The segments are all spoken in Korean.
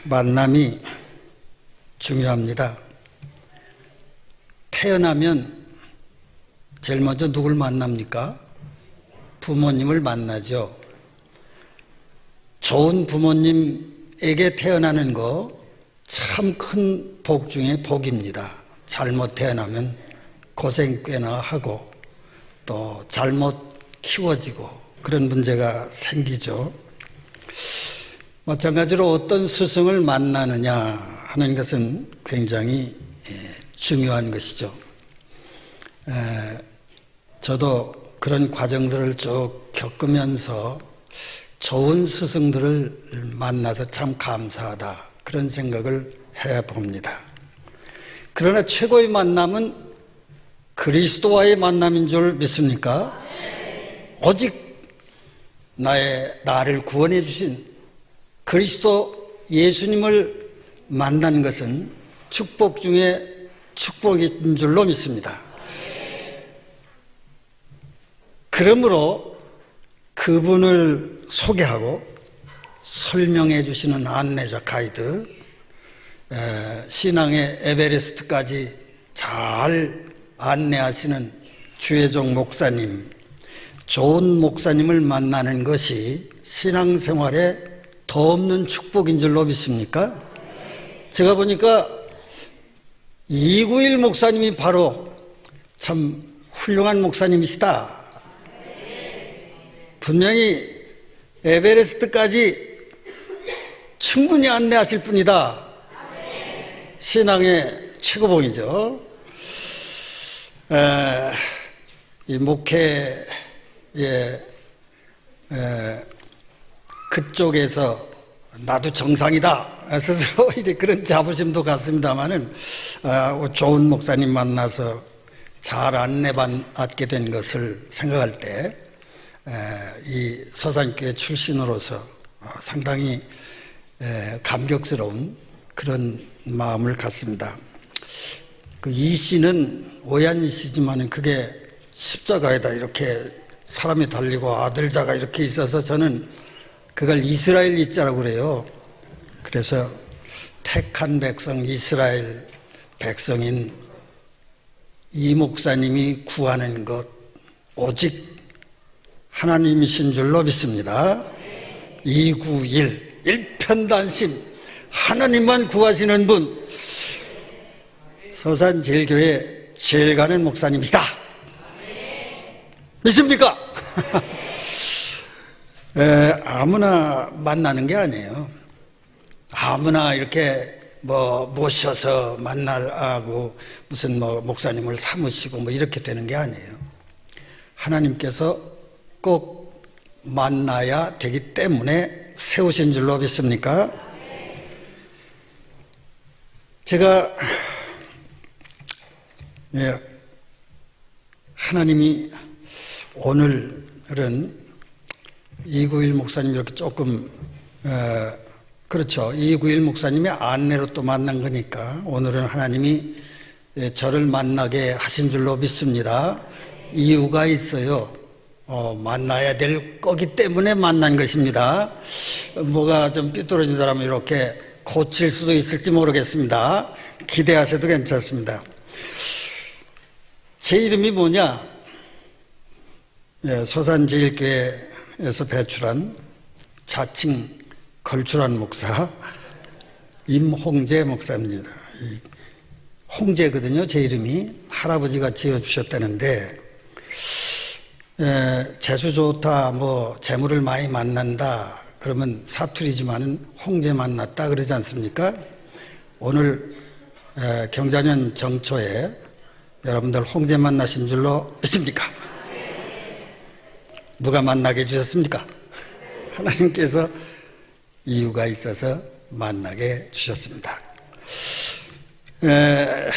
만남이 중요합니다. 태어나면 제일 먼저 누굴 만납니까? 부모님을 만나죠. 좋은 부모님에게 태어나는 거 참 큰 복 중에 복입니다. 잘못 태어나면 고생 꽤나 하고 또 잘못 키워지고 그런 문제가 생기죠. 마찬가지로 어떤 스승을 만나느냐 하는 것은 굉장히 중요한 것이죠. 저도 그런 과정들을 쭉 겪으면서 좋은 스승들을 만나서 참 감사하다 그런 생각을 해봅니다. 그러나 최고의 만남은 그리스도와의 만남인 줄 믿습니까? 오직 나를 구원해 주신 그리스도 예수님을 만난 것은 축복 중에 축복인 줄로 믿습니다. 그러므로 그분을 소개하고 설명해 주시는 안내자 가이드, 신앙의 에베레스트까지 잘 안내하시는 주혜종 목사님, 좋은 목사님을 만나는 것이 신앙생활에 더 없는 축복인 줄로 믿습니까? 제가 보니까 이구일 목사님이 바로 참 훌륭한 목사님이시다. 분명히 에베레스트까지 충분히 안내하실 분이다. 신앙의 최고봉이죠. 이 목회에 그쪽에서 나도 정상이다 스스로 이제 그런 자부심도 갖습니다만은 좋은 목사님 만나서 잘 안내받게 된 것을 생각할 때 이 서산교회 출신으로서 상당히 감격스러운 그런 마음을 갖습니다. 그 이 씨는 오얀 씨지만 그게 십자가에다 이렇게 사람이 달리고 아들자가 이렇게 있어서 저는 그걸 이스라엘 이자라고 그래요. 그래서 택한 백성 이스라엘 백성인 이 목사님이 구하는 것 오직 하나님이신 줄로 믿습니다. 291 일편단심 하나님만 구하시는 분 서산제일교회 제일 가는 목사님이시다. 믿습니까? 아무나 만나는 게 아니에요. 아무나 이렇게 모셔서 만나고 무슨 목사님을 삼으시고 이렇게 되는 게 아니에요. 하나님께서 꼭 만나야 되기 때문에 세우신 줄로 믿습니까? 제가 하나님이 오늘은 291 목사님 이렇게 조금 그렇죠. 291 목사님의 안내로 또 만난 거니까 오늘은 하나님이 저를 만나게 하신 줄로 믿습니다. 이유가 있어요. 만나야 될 거기 때문에 만난 것입니다. 뭐가 좀 삐뚤어진 사람은 이렇게 고칠 수도 있을지 모르겠습니다. 기대하셔도 괜찮습니다. 제 이름이 뭐냐? 서산제일교회에서 배출한 자칭 걸출한 목사 임홍재 목사입니다. 홍재거든요. 제 이름이 할아버지가 지어주셨다는데 재수 좋다, 재물을 많이 만난다 그러면 사투리지만은 홍재 만났다 그러지 않습니까? 오늘 경자년 정초에 여러분들 홍재 만나신 줄로 믿습니까? 누가 만나게 해주셨습니까? 하나님께서 이유가 있어서 만나게 주셨습니다. 제가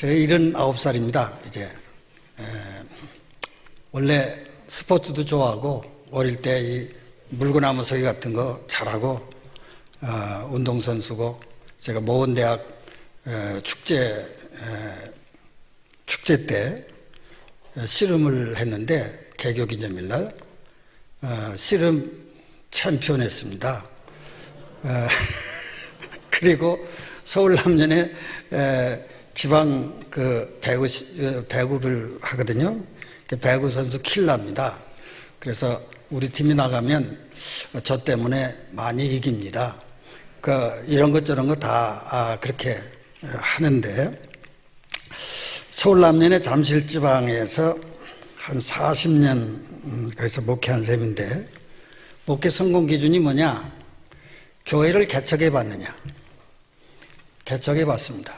79살입니다. 이제 원래 스포츠도 좋아하고 어릴 때 이 물구나무 서기 같은 거 잘하고 운동선수고 제가 모원대학 축제 때 씨름을 했는데 개교 기념일 날 씨름 챔피언 했습니다. 그리고 서울 남년에 지방 그 배구를 하거든요. 배구 선수 킬러입니다. 그래서 우리 팀이 나가면 저 때문에 많이 이깁니다. 이런 것 저런 거 다 그렇게 하는데, 서울 남년의 잠실지방에서 한 40년 거기서 목회한 셈인데, 목회 성공 기준이 뭐냐? 교회를 개척해 봤느냐? 개척해 봤습니다.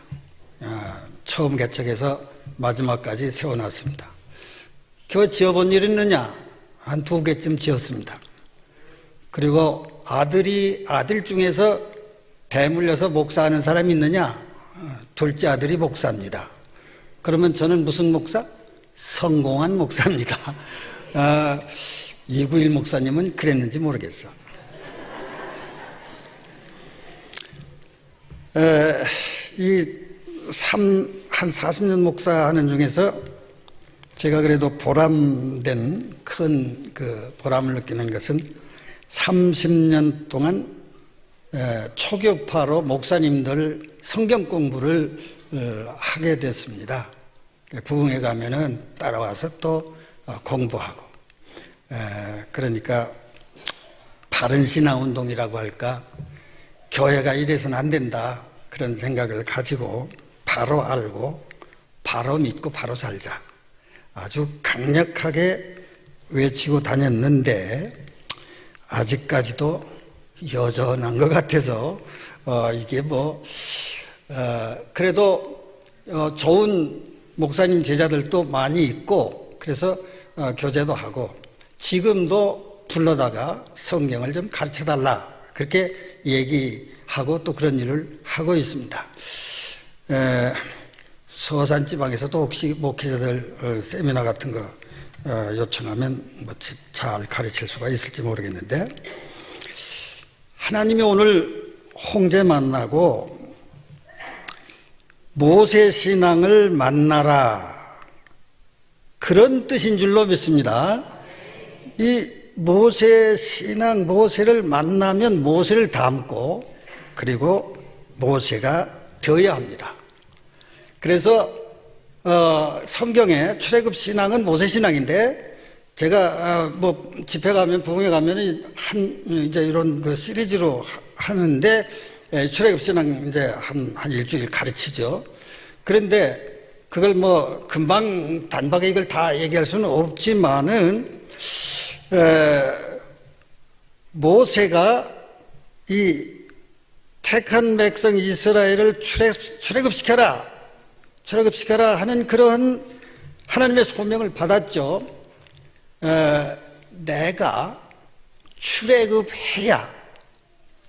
처음 개척해서 마지막까지 세워놨습니다. 교회 지어본 일 있느냐? 한 2개쯤 지었습니다. 그리고 아들 중에서 대물려서 목사하는 사람이 있느냐? 둘째 아들이 목사입니다. 그러면 저는 무슨 목사? 성공한 목사입니다. 이구일 목사님은 그랬는지 모르겠어. 한 40년 목사하는 중에서 제가 그래도 보람된 큰 보람을 느끼는 것은 30년 동안 초교파로 목사님들 성경 공부를 하게 됐습니다. 부흥회 가면은 따라와서 또 공부하고, 그러니까 바른 신앙 운동이라고 할까, 교회가 이래서는 안 된다, 그런 생각을 가지고 바로 알고 바로 믿고 바로 살자, 아주 강력하게 외치고 다녔는데 아직까지도 여전한 것 같아서 이게 그래도 좋은 목사님 제자들도 많이 있고, 그래서 교제도 하고, 지금도 불러다가 성경을 좀 가르쳐달라 그렇게 얘기하고 또 그런 일을 하고 있습니다. 서산 지방에서도 혹시 목회자들 세미나 같은 거 요청하면 잘 가르칠 수가 있을지 모르겠는데, 하나님이 오늘 홍제 만나고 모세 신앙을 만나라, 그런 뜻인 줄로 믿습니다. 이 모세 신앙, 모세를 만나면 모세를 닮고, 그리고 모세가 되어야 합니다. 그래서 성경에 출애굽 신앙은 모세 신앙인데, 제가 집회 가면, 부흥회 가면 이제 이런 시리즈로 하는데, 출애굽 신앙 이제 한 일주일 가르치죠. 그런데 그걸 금방 단박에 이걸 다 얘기할 수는 없지만은, 모세가 이 택한 백성 이스라엘을 출애굽시켜라 하는 그런 하나님의 소명을 받았죠. 내가 출애굽해야,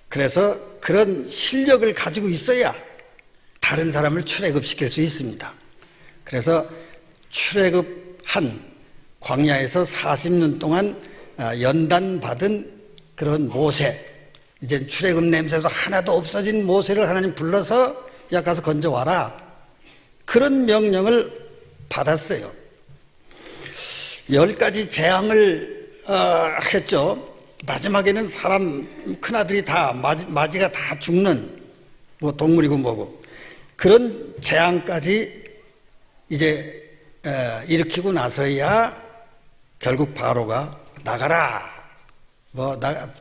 그래서 그런 실력을 가지고 있어야 다른 사람을 출애굽시킬 수 있습니다. 그래서 출애굽한 광야에서 40년 동안 연단받은 그런 모세, 이제 출애굽 냄새에서 하나도 없어진 모세를 하나님 불러서 야 가서 건져와라, 그런 명령을 받았어요. 10가지 재앙을 했죠. 마지막에는 사람 큰아들이 다 마지가 다 죽는, 동물이고 뭐고, 그런 재앙까지 이제 일으키고 나서야 결국 바로가 나가라,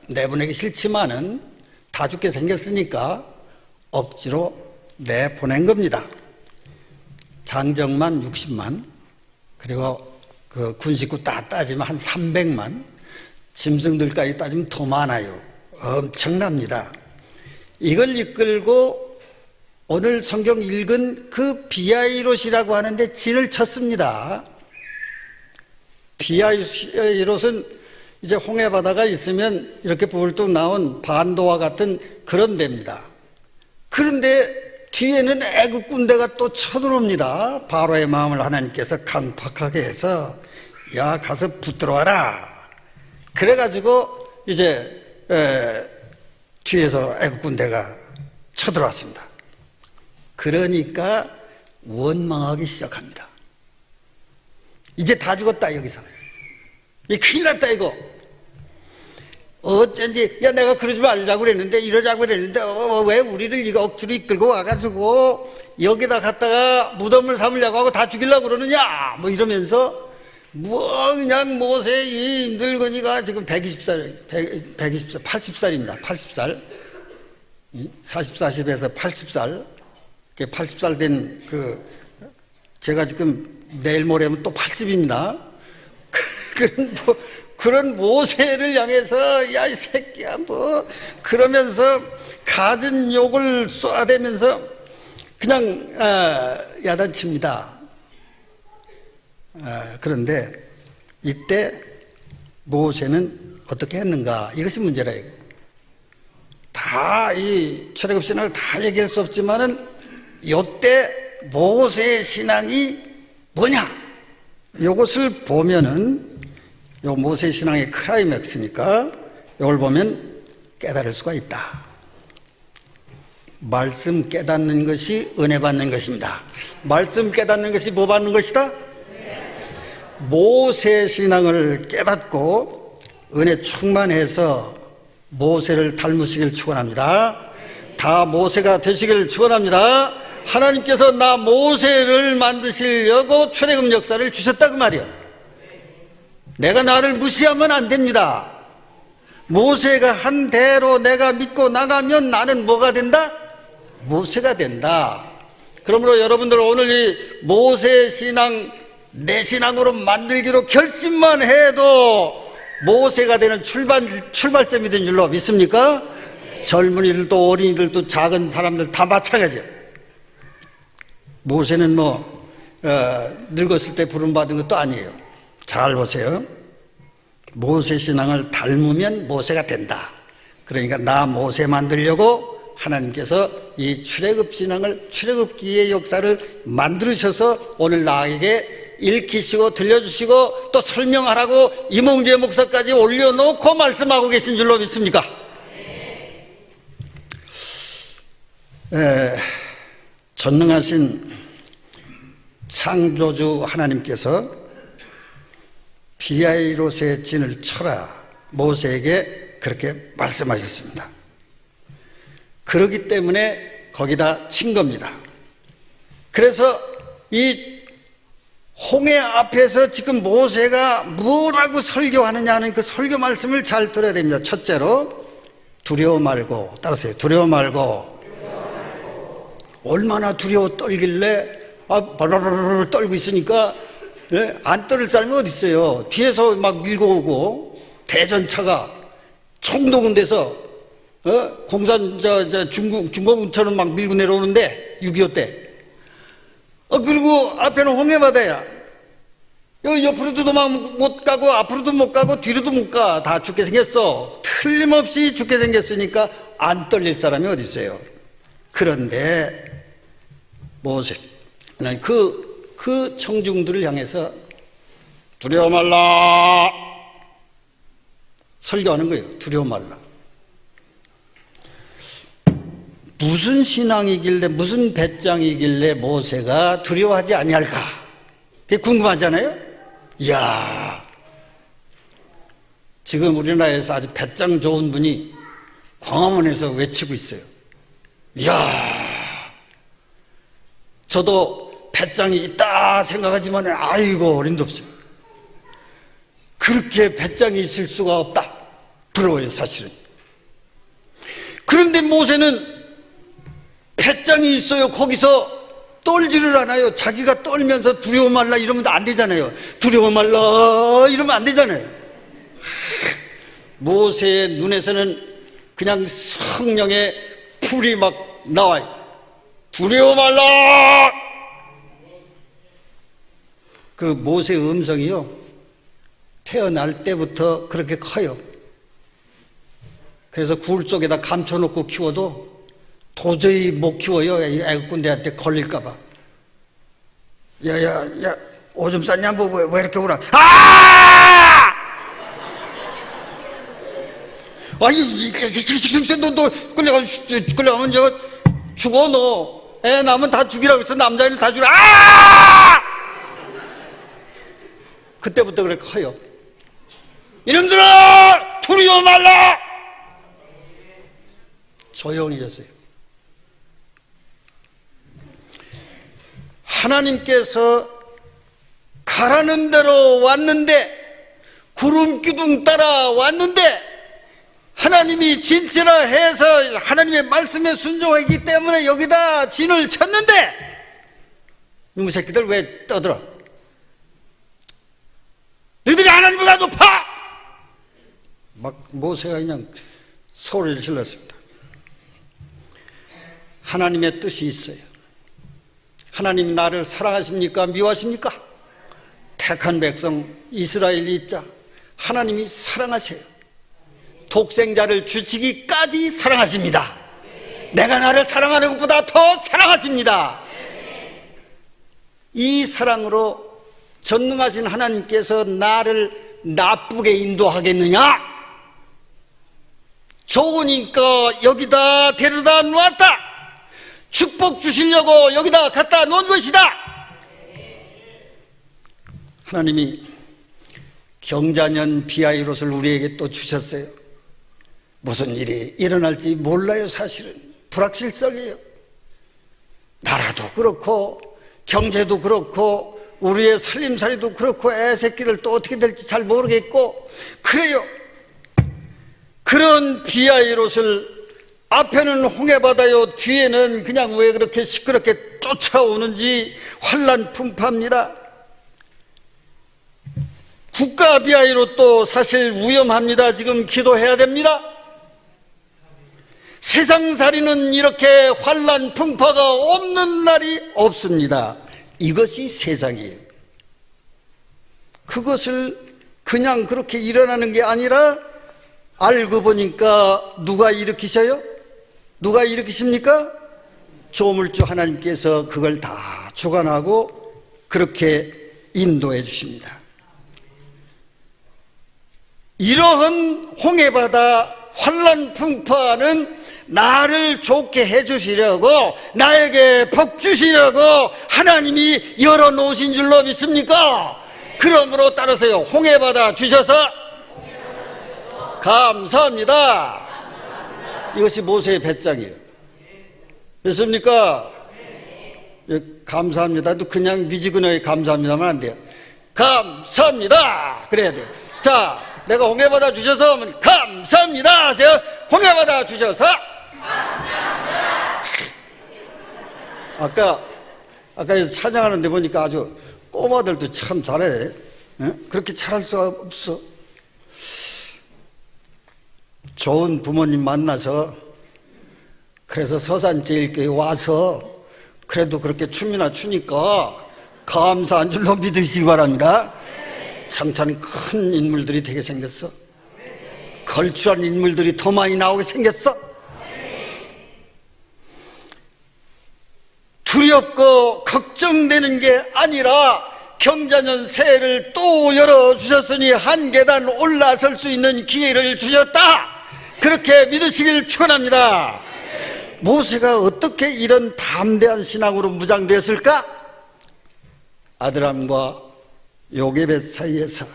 내보내기 싫지만은 다 죽게 생겼으니까 억지로 내보낸 겁니다. 장정만 60만, 그리고 군 식구 다 따지면 한 300만, 짐승들까지 따지면 더 많아요. 엄청납니다. 이걸 이끌고 오늘 성경 읽은 그 비아이롯이라고 하는데 진을 쳤습니다. 비아이롯은 이제 홍해바다가 있으면 이렇게 불뚝 나온 반도와 같은 그런 데입니다. 그런데 뒤에는 애국 군대가 또 쳐들어옵니다. 바로의 마음을 하나님께서 강팍하게 해서 야 가서 붙들어와라, 그래가지고 이제 뒤에서 애국 군대가 쳐들어왔습니다. 그러니까 원망하기 시작합니다. 이제 다 죽었다, 여기서 이 큰일 났다, 이거 어쩐지 야 내가 그러지 말자고 그랬는데 이러자고 그랬는데 왜 우리를 이거 억지로 이끌고 와가지고 여기다 갖다가 무덤을 삼으려고 하고 다 죽이려고 그러느냐 뭐 이러면서 뭐 그냥 모세 이 늙은이가 지금 120살 80살입니다 80살 40, 40에서 80살 80살 된 제가 지금 내일 모레면 또 80입니다 그런 모세를 향해서 야 이 새끼야 뭐 그러면서 갖은 욕을 쏘아대면서 그냥 야단칩니다. 그런데 이때 모세는 어떻게 했는가 이것이 문제라 이거. 다 이 출애굽 신앙을 다 얘기할 수 없지만은 이때 모세의 신앙이 뭐냐 이것을 보면은 요 모세 신앙의 클라이맥스니까 이걸 보면 깨달을 수가 있다. 말씀 깨닫는 것이 은혜 받는 것입니다. 말씀 깨닫는 것이 뭐 받는 것이다? 모세 신앙을 깨닫고 은혜 충만해서 모세를 닮으시길 축원합니다. 다 모세가 되시길 축원합니다. 하나님께서 나 모세를 만드시려고 출애굽 역사를 주셨다 그 말이야. 내가 나를 무시하면 안 됩니다. 모세가 한 대로 내가 믿고 나가면 나는 뭐가 된다? 모세가 된다. 그러므로 여러분들 오늘 이 모세 신앙 내 신앙으로 만들기로 결심만 해도 모세가 되는 출발점이 된 줄로 믿습니까? 젊은이들도 어린이들도 작은 사람들 다 마찬가지예요. 모세는 늙었을 때 부름받은 것도 아니에요. 잘 보세요. 모세 신앙을 닮으면 모세가 된다. 그러니까 나 모세 만들려고 하나님께서 이 출애굽 신앙을 출애굽기의 역사를 만들으셔서 오늘 나에게 읽히시고 들려주시고 또 설명하라고 이몽재 목사까지 올려놓고 말씀하고 계신 줄로 믿습니까? 전능하신 창조주 하나님께서 비아이롯의 진을 쳐라 모세에게 그렇게 말씀하셨습니다. 그러기 때문에 거기다 친 겁니다. 그래서 이 홍해 앞에서 지금 모세가 뭐라고 설교하느냐 하는 그 설교 말씀을 잘 들어야 됩니다. 첫째로 두려워 말고 따라서요. 두려워 말고 얼마나 두려워 떨길래 발발발 떨고 있으니까 안 떨을 사람이 어디 있어요. 뒤에서 막 밀고 오고 대전차가 청동은 데서 공산 중공군처럼 막 밀고 내려오는데 6.25 때 그리고 앞에는 홍해바다야. 여기 옆으로도 도망 못 가고 앞으로도 못 가고 뒤로도 못 가. 다 죽게 생겼어. 틀림없이 죽게 생겼으니까 안 떨릴 사람이 어디 있어요. 그런데 모세는 그 청중들을 향해서 두려워 말라 설교하는 거예요. 두려워 말라. 무슨 신앙이길래 무슨 배짱이길래 모세가 두려워하지 아니할까? 그게 궁금하잖아요. 이야, 지금 우리나라에서 아주 배짱 좋은 분이 광화문에서 외치고 있어요. 이야, 저도 배짱이 있다 생각하지만 아이고 어림도 없어요. 그렇게 배짱이 있을 수가 없다. 부러워요 사실은. 그런데 모세는 배짱이 있어요. 거기서 떨지를 않아요. 자기가 떨면서 두려워 말라 이러면 안 되잖아요. 두려워 말라 이러면 안 되잖아요. 모세의 눈에서는 그냥 성령의 불이 막 나와요. 두려워 말라. 그 모세의 음성이요, 태어날 때부터 그렇게 커요. 그래서 굴 속에다 감춰놓고 키워도 도저히 못 키워요. 애국군대한테 걸릴까봐. 야, 오줌 쌌냐? 왜 이렇게 울어? 너 끌려가면 저 죽어, 너. 애 낳으면 다 죽이라고 했어. 남자애는 다 죽이라. 그때부터 그래 커요. 이놈들아! 두려워 말라. 조용해졌어요. 하나님께서 가라는 대로 왔는데, 구름 기둥 따라 왔는데, 하나님이 진치라 해서 하나님의 말씀에 순종하기 때문에 여기다 진을 쳤는데, 이놈의 새끼들 왜 떠들어? 너희들이 하나님보다 높아! 막 모세가 그냥 소리를 질렀습니다. 하나님의 뜻이 있어요. 하나님이 나를 사랑하십니까? 미워하십니까? 택한 백성 이스라엘 이자 하나님이 사랑하세요. 독생자를 주시기까지 사랑하십니다. 내가 나를 사랑하는 것보다 더 사랑하십니다. 이 사랑으로 전능하신 하나님께서 나를 나쁘게 인도하겠느냐? 좋으니까 여기다 데려다 놓았다. 축복 주시려고 여기다 갖다 놓은 것이다. 하나님이 경자년 비아이롯을 우리에게 또 주셨어요. 무슨 일이 일어날지 몰라요. 사실은 불확실성이에요. 나라도 그렇고 경제도 그렇고 우리의 살림살이도 그렇고 애새끼들 또 어떻게 될지 잘 모르겠고 그래요. 그런 비아이롯을 앞에는 홍해바다요, 뒤에는 그냥 왜 그렇게 시끄럽게 쫓아오는지 환란 풍파입니다. 국가 비아이롯도 사실 위험합니다. 지금 기도해야 됩니다. 세상살이는 이렇게 환란 풍파가 없는 날이 없습니다. 이것이 세상이에요. 그것을 그냥 그렇게 일어나는 게 아니라 알고 보니까 누가 일으키셔요? 누가 일으키십니까? 조물주 하나님께서 그걸 다 주관하고 그렇게 인도해 주십니다. 이러한 홍해바다 환란 풍파는 나를 좋게 해주시려고, 나에게 복 주시려고 하나님이 열어놓으신 줄로 믿습니까? 그러므로 따라서요, 홍해바다 주셔서 감사합니다. 이것이 모세의 배짱이에요. 믿습니까? 감사합니다도 그냥 미지근하게 감사합니다만 안 돼요. 감사합니다 그래야 돼요. 자, 내가 홍해바다 주셔서 감사합니다 하세요. 홍해바다 주셔서 감사합니다. 아까 찬양하는데 보니까 아주 꼬마들도 참 잘해. 그렇게 잘할 수가 없어. 좋은 부모님 만나서, 그래서 서산제일교회 와서 그래도 그렇게 춤이나 추니까 감사한 줄로 믿으시기 바랍니다. 장찬 큰 인물들이 되게 생겼어. 걸출한 인물들이 더 많이 나오게 생겼어. 두렵고 걱정되는 게 아니라 경자년 새해를 또 열어주셨으니 한 계단 올라설 수 있는 기회를 주셨다. 그렇게 믿으시길 축원합니다. 모세가 어떻게 이런 담대한 신앙으로 무장되었을까? 아드람과 요게벳 사이에서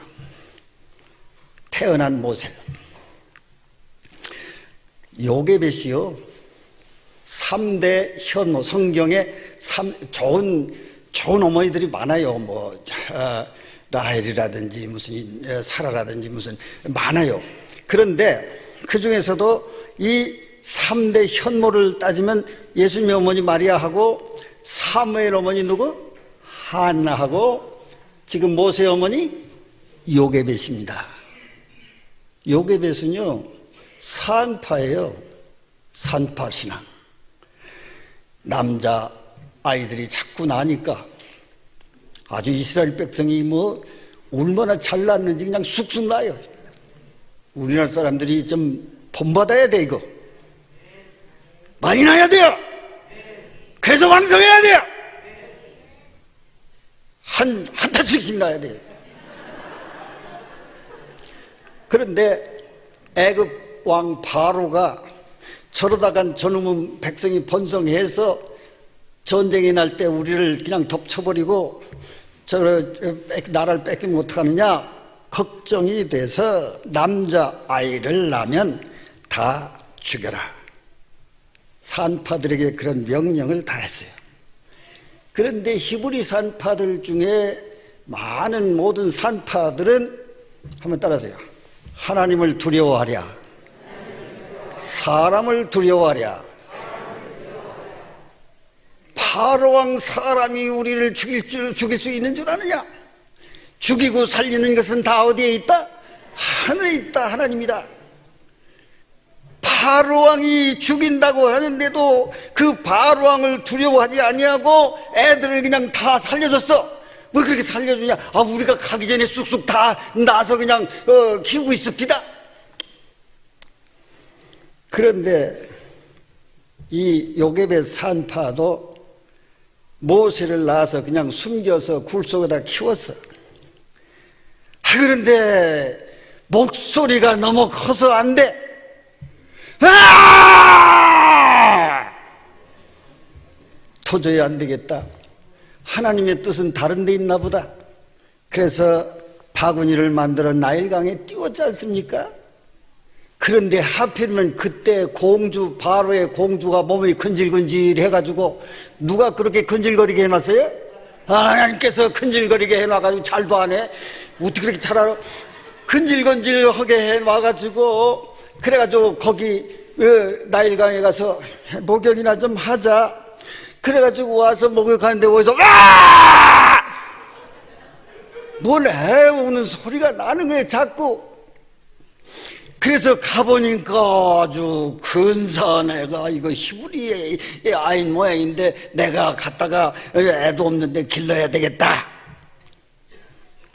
태어난 모세. 요게벳이요, 3대 현모, 성경에 좋은 어머니들이 많아요. 뭐 라헬이라든지 무슨 사라라든지 무슨 많아요. 그런데 그 중에서도 이 3대 현모를 따지면 예수님의 어머니 마리아하고 사무엘 어머니 누구? 한나하고 지금 모세의 어머니 요게벳입니다. 요게벳은요, 산파예요. 산파 신앙. 남자 아이들이 자꾸 나니까 아주 이스라엘 백성이 뭐 얼마나 잘났는지 그냥 쑥쑥 나요. 우리나라 사람들이 좀 본받아야 돼. 이거 많이 나야 돼요. 그래서 왕성해야 돼요. 한 타씩씩 나야 돼요. 그런데 애굽 왕 바로가 저러다간 저놈은 백성이 번성해서 전쟁이 날 때 우리를 그냥 덮쳐버리고 나라를 뺏기면 어떡하느냐, 걱정이 돼서 남자아이를 낳으면 다 죽여라. 산파들에게 그런 명령을 다 했어요. 그런데 히브리 산파들 중에 많은 모든 산파들은 한번 따라하세요. 하나님을 두려워하랴, 사람을 두려워하랴. 바로왕 사람이 우리를 죽일 수 있는 줄 아느냐? 죽이고 살리는 것은 다 어디에 있다? 하늘에 있다. 하나님이다. 바로왕이 죽인다고 하는데도 그 바로왕을 두려워하지 아니하고 애들을 그냥 다 살려줬어. 왜 그렇게 살려주냐? 우리가 가기 전에 쑥쑥 다 나서 그냥 키우고 있읍시다. 그런데 이 요게벳 산파도 모세를 낳아서 그냥 숨겨서 굴 속에다 키웠어. 그런데 목소리가 너무 커서 안 돼. 도저히 안 되겠다. 하나님의 뜻은 다른 데 있나 보다. 그래서 바구니를 만들어 나일강에 띄웠지 않습니까? 그런데 하필이면 그때 공주, 바로의 공주가 몸이 근질근질 해가지고 누가 그렇게 근질거리게 해놨어요? 하나님께서 근질거리게 해놔가지고 잘도 안 해. 어떻게 그렇게 잘 알아? 근질근질하게 해놔가지고 그래가지고 거기 나일강에 가서 목욕이나 좀 하자. 그래가지고 와서 목욕하는데 어디서 뭘 해오는 소리가 나는 거예요 자꾸. 그래서 가보니까 아주 근사한 애가 이거 히브리의 아인 모양인데 내가 갔다가 애도 없는데 길러야 되겠다.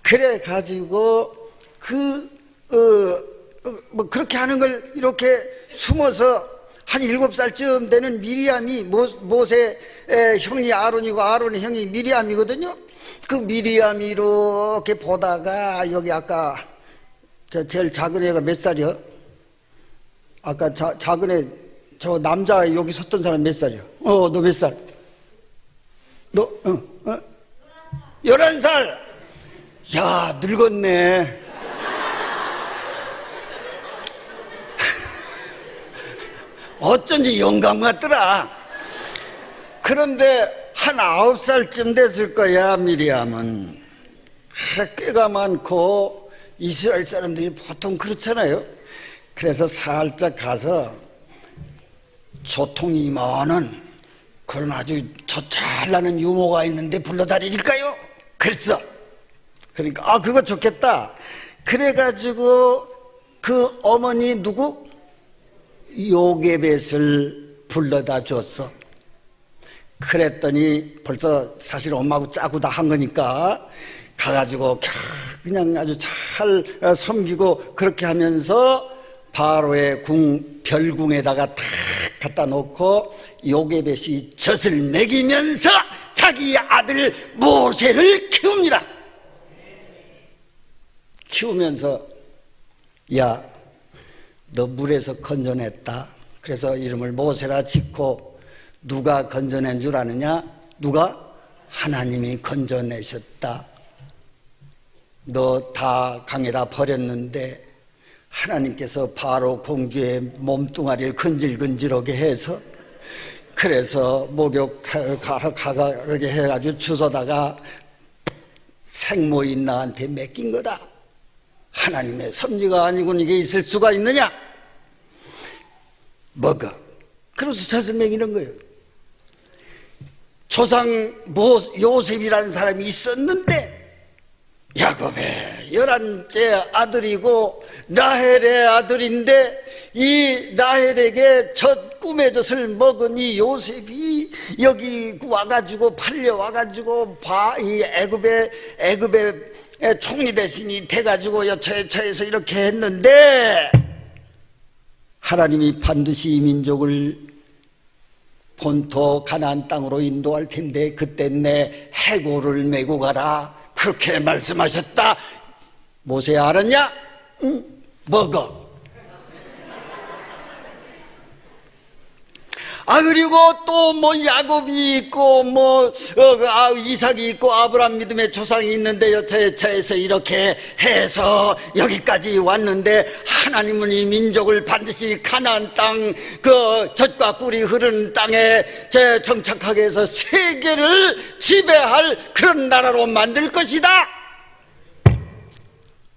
그래 가지고 뭐 그렇게 하는 걸 이렇게 숨어서 한 7살쯤 되는 미리암이 모세 형이 아론이고 아론의 형이 미리암이거든요. 그 미리암이 이렇게 보다가 여기 아까 제일 작은 애가 몇 살이요? 아까 작은 애 저 남자 여기 섰던 사람 몇 살이요? 너 몇 살? 너 11살. 야 늙었네. 어쩐지 영감 같더라. 그런데 한 9살쯤 됐을 거야. 미리암은 꾀가 많고 이스라엘 사람들이 보통 그렇잖아요. 그래서 살짝 가서 소통이 많은 그런 아주 저 잘나는 유모가 있는데 불러다 드릴까요? 그랬어. 그러니까 그거 좋겠다. 그래가지고 그 어머니 누구? 요게벳을 불러다 줬어. 그랬더니 벌써 사실 엄마하고 짜고 다 한 거니까 가가지고 그냥 아주 잘 섬기고 그렇게 하면서 바로의 별궁에다가 탁 갖다 놓고 요게벳이 젖을 먹이면서 자기 아들 모세를 키웁니다. 키우면서 야, 너 물에서 건져냈다. 그래서 이름을 모세라 짓고 누가 건져낸 줄 아느냐? 누가? 하나님이 건져내셨다. 너 다 강에다 버렸는데 하나님께서 바로 공주의 몸뚱아리를 근질근질하게 해서 그래서 목욕하게 해가지고 주워다가 생모인 나한테 맡긴 거다. 하나님의 섭리가 아니고는 이게 있을 수가 있느냐? 먹어. 그래서 젖을 먹이는 거예요. 조상 요셉이라는 사람이 있었는데 야곱의 11째 아들이고 라헬의 아들인데 이 라헬에게 젖 꿈의 젖을 먹은 이 요셉이 여기 와가지고 팔려와가지고 이 애굽의 총리 대신이 돼가지고 여처에서 이렇게 했는데 하나님이 반드시 이 민족을 본토 가나안 땅으로 인도할 텐데 그때 내 해골을 메고 가라 그렇게 말씀하셨다. 모세 알았냐? 응, 먹어. 그리고 또 뭐 야곱이 있고 이삭이 있고 아브라함 믿음의 조상이 있는데 여차여차해서 이렇게 해서 여기까지 왔는데, 하나님은 이 민족을 반드시 가나안 땅, 그 젖과 꿀이 흐르는 땅에 정착하게 해서 세계를 지배할 그런 나라로 만들 것이다.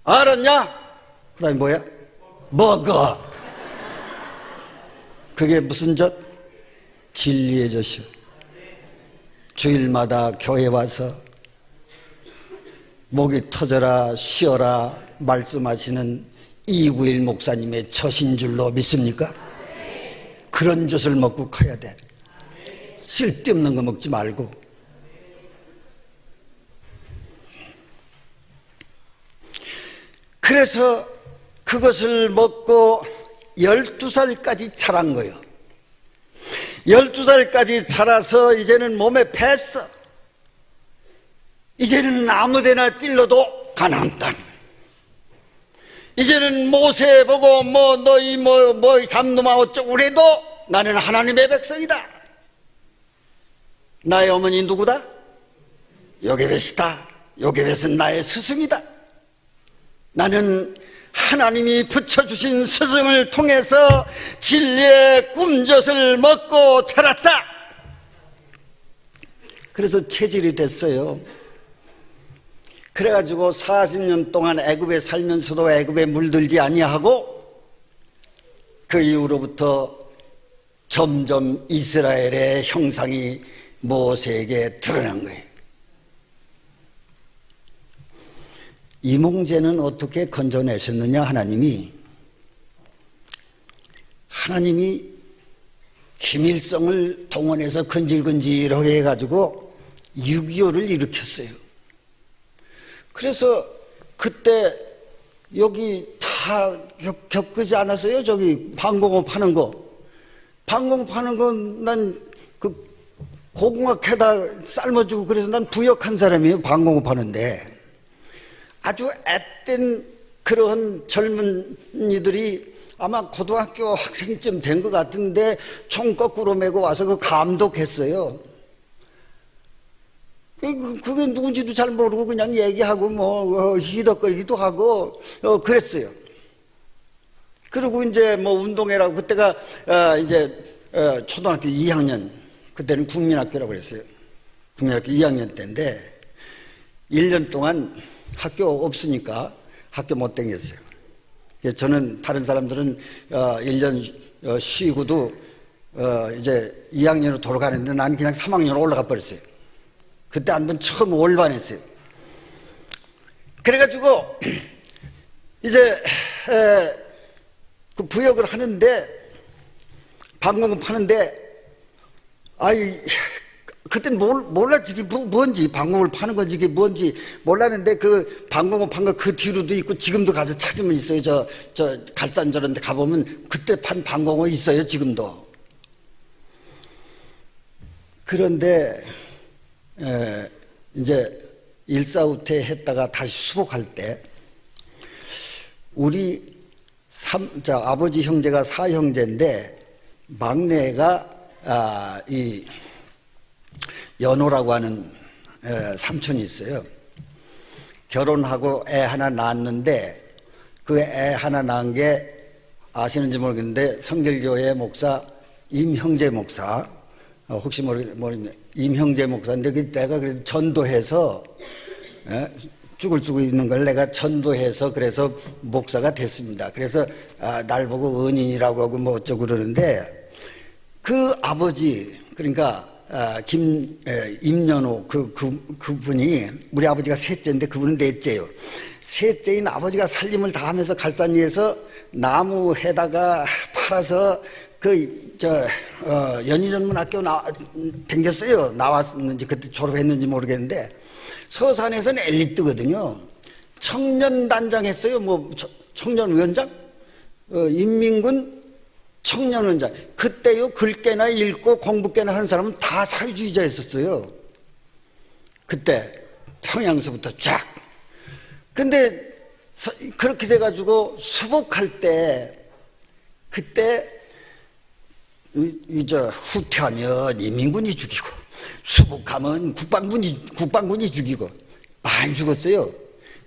알았냐? 그 다음에 뭐야? 먹어. 그게 무슨 젖? 진리의 젖이요. 주일마다 교회 와서 목이 터져라 쉬어라 말씀하시는 이구일 목사님의 젖인 줄로 믿습니까? 그런 젖을 먹고 커야 돼. 쓸데없는 거 먹지 말고. 그래서 그것을 먹고 12살까지 자란 거예요. 12살까지 자라서 이제는 몸에 뱄어. 이제는 아무데나 찔러도 가나안 땅. 이제는 모세 보고 너희 삼놈아 어쩌고 그래도 나는 하나님의 백성이다. 나의 어머니 누구다? 요게벳이다. 요게벳은 나의 스승이다. 나는 하나님이 붙여주신 스승을 통해서 진리의 꿈젖을 먹고 자랐다. 그래서 체질이 됐어요. 그래가지고 40년 동안 애굽에 살면서도 애굽에 물들지 아니하고, 그 이후로부터 점점 이스라엘의 형상이 모세에게 드러난 거예요. 이몽재는 어떻게 건져내셨느냐? 하나님이 김일성을 동원해서 근질근질하게 해가지고 6.25를 일으켰어요. 그래서 그때 여기 다 겪지 않았어요? 저기 방공호 파는 거. 방공 파는 건 난 그 고구마 캐다 삶아주고 그래서 난 부역한 사람이에요. 방공호 파는데. 아주 앳된 그런 젊은이들이 아마 고등학교 학생쯤 된 것 같은데 총 거꾸로 메고 와서 그 감독했어요. 그게 누군지도 잘 모르고 그냥 얘기하고 히덕거리기도 하고 그랬어요. 그리고 이제 운동회라고, 그때가 이제 초등학교 2학년, 그때는 국민학교라고 그랬어요. 국민학교 2학년 때인데 1년 동안 학교 없으니까 학교 못 다녔어요. 저는 다른 사람들은 1년 쉬고도 이제 2학년으로 돌아가는데 난 그냥 3학년으로 올라가 버렸어요. 그때 한 번 처음 올반했어요. 그래가지고 이제 그 부역을 하는데, 방공을 파는데, 그땐 몰랐지. 이게 뭔지, 방공을 파는 건지 이게 뭔지 몰랐는데, 그 방공을 판 거 그 뒤로도 있고, 지금도 가서 찾으면 있어요. 저 갈산 저런 데 가보면 그때 판 방공호 있어요, 지금도. 그런데, 이제 일사후퇴 했다가 다시 수복할 때, 우리 아버지 형제가 4형제인데, 막내가, 이, 연호라고 하는 삼촌이 있어요. 결혼하고 애 하나 낳았는데, 그 애 하나 낳은 게 아시는지 모르겠는데, 성결교회 목사 임형재 목사, 혹시 모르겠네, 임형재 목사인데, 내가 그래도 전도해서 죽을 쓰고 있는 걸 내가 전도해서 그래서 목사가 됐습니다. 그래서 날 보고 은인이라고 하고 어쩌고 그러는데, 그 아버지, 그러니까 임연호 그분이, 우리 아버지가 셋째인데 그분은 넷째요. 셋째인 아버지가 살림을 다 하면서 갈산리에서 나무 해다가 팔아서 연희전문학교 댕겼어요. 나왔는지 그때 졸업했는지 모르겠는데, 서산에서는 엘리트거든요. 청년단장 했어요. 청년위원장? 인민군 청년원장. 그때요, 글깨나 읽고 공부깨나 하는 사람은 다 사회주의자였었어요. 그때 평양서부터 쫙. 근데 그렇게 돼가지고 수복할 때, 그때 이제 후퇴하면 인민군이 죽이고 수복하면 국방군이 죽이고 많이 죽었어요.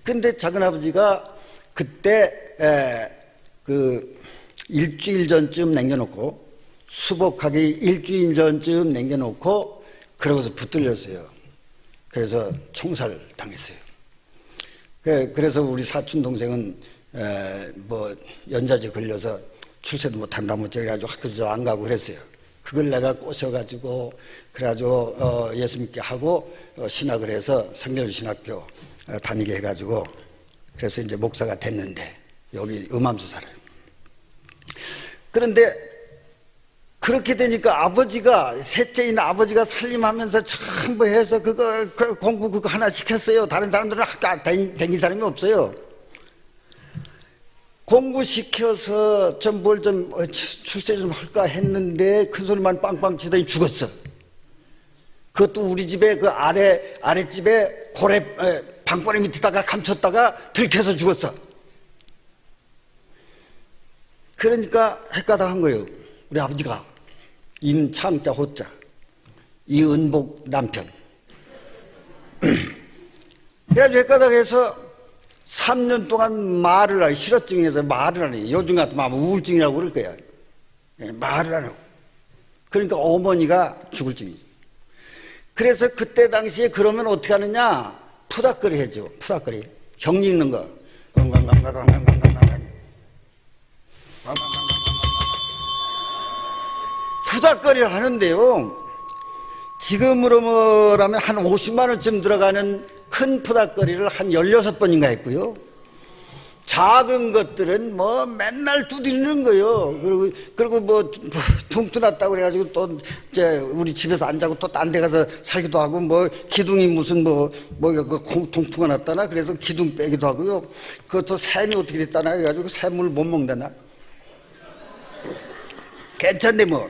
근데 작은아버지가 그때 그 일주일 전쯤 남겨놓고 수복하기 일주일 전쯤 남겨놓고 그러고서 붙들렸어요. 그래서 총살 당했어요. 그래서 우리 사촌 동생은 뭐 연자제 걸려서 출세도 못한다 뭐 저래가지고 학교도 안 가고 그랬어요. 그걸 내가 꼬셔가지고 그래가지고 예수 믿게 하고 신학을 해서 성결신학교 다니게 해가지고 그래서 이제 목사가 됐는데 여기 음암수 살아요. 그런데 그렇게 되니까 아버지가 셋째인 아버지가 살림하면서 전부 해서 그 공부 그거 하나 시켰어요. 다른 사람들은 학교 다닌 사람이 없어요. 공부시켜서 좀 뭘 좀 출세 좀 할까 했는데 큰 소리만 빵빵 치더니 죽었어. 그것도 우리 집에 그 아랫집에 방꼬리 밑에다가 감췄다가 들켜서 죽었어. 그러니까 헷가닥한 거예요. 우리 아버지가 임창자 호자 이은복 남편. 그래가지고 헷가닥해서 3년 동안 말을 하니 실어증에서 말을 하니 요즘 같으면 아마 우울증이라고 그럴 거야. 말을 안 하고. 그러니까 어머니가 죽을 증이지. 그래서 그때 당시에 그러면 어떻게 하느냐? 푸닥거리 해줘. 푸닥거리. 경 읽는 거. 푸닥거리를 하는데요. 지금으로 뭐라면 한 50만 원쯤 들어가는 큰 푸닥거리를 한 16번인가 했고요. 작은 것들은 뭐 맨날 두드리는 거예요. 그리고 뭐 퉁투났다고 그래가지고 또 이제 우리 집에서 안 자고 또 딴 데 가서 살기도 하고 뭐 기둥이 무슨 동풍가 났다나 그래서 기둥 빼기도 하고요. 그것도 샘이 어떻게 됐다나 해가지고 샘을 못 먹다나. 괜찮네 뭐.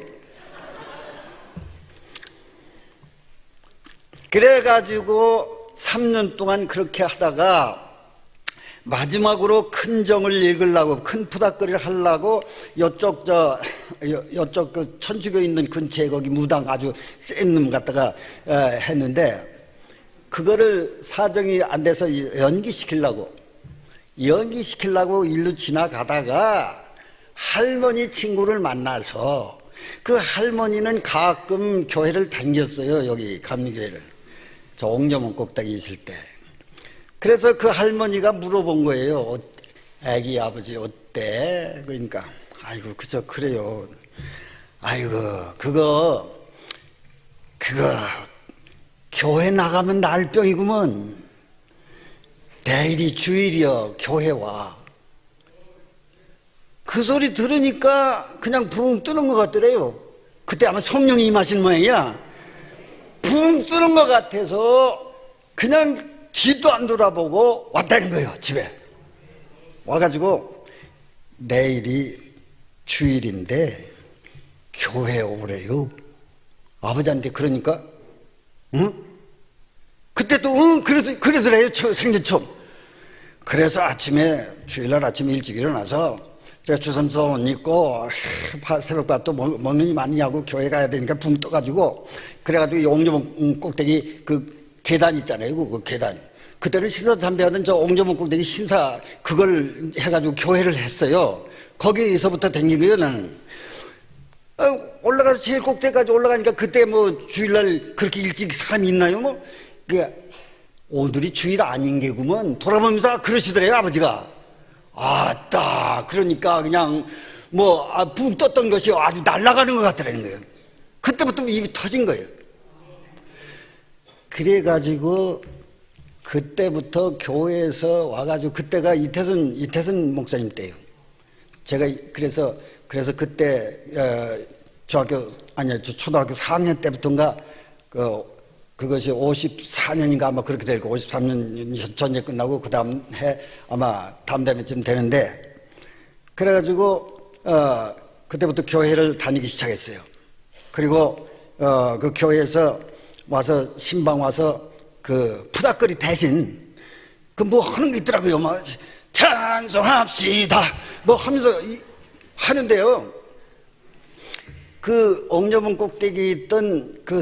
그래가지고 3년 동안 그렇게 하다가 마지막으로 큰 정을 읽으려고 큰 푸닥거리를 하려고 요쪽 그 천주교 있는 근처에 거기 무당 아주 센 놈 갖다가 했는데 그거를 사정이 안 돼서 연기시키려고 일로 지나가다가 할머니 친구를 만나서 그 할머니는 가끔 교회를 다녔어요. 여기 감리교회를. 저 옥녀문 꼭대기 있을 때. 그래서 그 할머니가 물어본 거예요. 애기 아버지 어때? 그러니까 아이고 그저 그래요. 아이고 그거 교회 나가면 날병이구먼. 내일이 주일이여 교회 와. 그 소리 들으니까 그냥 붕 뜨는 것 같더래요. 그때 아마 성령이 임하신 모양이야. 붕 뜨는 것 같아서 그냥 뒤도 안 돌아보고 왔다는 거예요. 집에 와가지고 내일이 주일인데 교회 오래요. 아버지한테 그러니까 응? 그때 또 응 그러더래요. 생전 처음. 그래서 아침에 주일날 아침에 일찍 일어나서 제가 주섬서 옷 입고 새벽밥 또 먹느니 많냐고 교회 가야 되니까 붕 떠가지고 그래가지고 옥녀문 꼭대기 그 계단 있잖아요. 그 계단. 그때는 신사 참배하던 저 옥녀문 꼭대기 신사 그걸 해가지고 교회를 했어요. 거기서부터 댕긴 거예요 나는. 올라가서 제일 꼭대기까지 올라가니까 그때 뭐 주일날 그렇게 일찍 사람이 있나요 뭐? 오늘이 주일 아닌 게구먼 돌아보면서 그러시더래요 아버지가. 아따 그러니까 그냥 붕 떴던 것이 아주 날아가는 것 같더라는 거예요. 그때부터 입이 터진 거예요. 그래가지고 그때부터 교회에서 와가지고 그때가 이태선 목사님 때예요. 제가 그래서 그때 초등학교 4학년 때부터인가 그것이 54년인가 아마 그렇게 될 거고 53년 전쟁 끝나고 그 다음 해 아마 다음 달쯤 되는데 그래가지고 그때부터 교회를 다니기 시작했어요. 그리고 그 교회에서 와서 신방 와서 그 푸닥거리 대신 그 뭐 하는 게 있더라고요. 찬송합시다 뭐 하면서 하는데요. 그 옥녀봉 꼭대기 있던 그